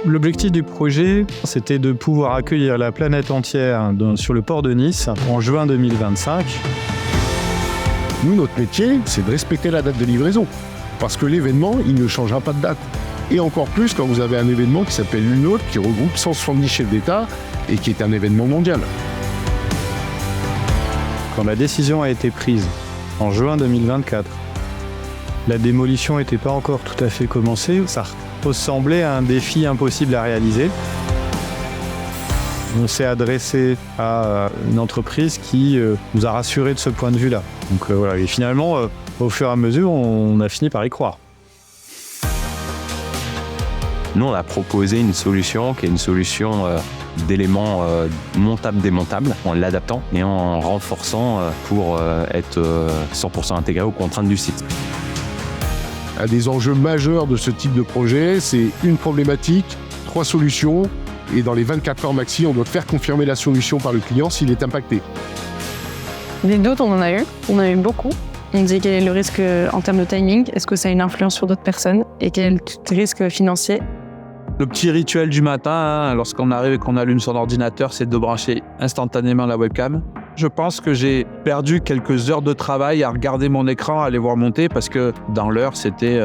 L'objectif du projet, c'était de pouvoir accueillir la planète entière sur le port de Nice en juin 2025. Nous, notre métier, c'est de respecter la date de livraison. Parce que l'événement, il ne changera pas de date. Et encore plus quand vous avez un événement qui s'appelle l'UNOTE, qui regroupe 170 chefs d'État et qui est un événement mondial. Quand la décision a été prise en juin 2024, la démolition n'était pas encore tout à fait commencée. Ça ressemblait à un défi impossible à réaliser. On s'est adressé à une entreprise qui nous a rassurés de ce point de vue-là. Donc voilà, et finalement, au fur et à mesure, on a fini par y croire. Nous, on a proposé une solution qui est une solution d'éléments montables-démontables en l'adaptant et en renforçant pour être 100% intégré aux contraintes du site. Un des enjeux majeurs de ce type de projet, c'est une problématique, 3 solutions, et dans les 24 heures maxi, on doit faire confirmer la solution par le client s'il est impacté. Des doutes, on en a eu beaucoup. On disait quel est le risque en termes de timing, est-ce que ça a une influence sur d'autres personnes, et quel est le risque financier. Le petit rituel du matin, lorsqu'on arrive et qu'on allume son ordinateur, c'est de brancher instantanément la webcam. Je pense que j'ai perdu quelques heures de travail à regarder mon écran, à les voir monter, parce que dans l'heure, c'était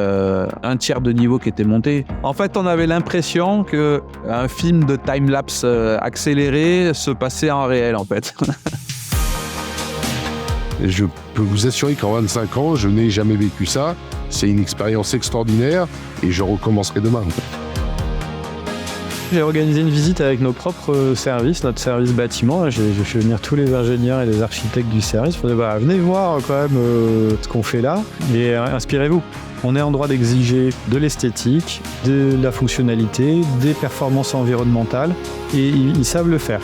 un tiers de niveau qui était monté. En fait, on avait l'impression qu'un film de time-lapse accéléré se passait en réel, en fait. Je peux vous assurer qu'en 25 ans, je n'ai jamais vécu ça. C'est une expérience extraordinaire et je recommencerai demain. J'ai organisé une visite avec nos propres services, notre service bâtiment. J'ai fait venir tous les ingénieurs et les architectes du service pour dire venez voir quand même ce qu'on fait là et inspirez-vous. On est en droit d'exiger de l'esthétique, de la fonctionnalité, des performances environnementales et ils savent le faire.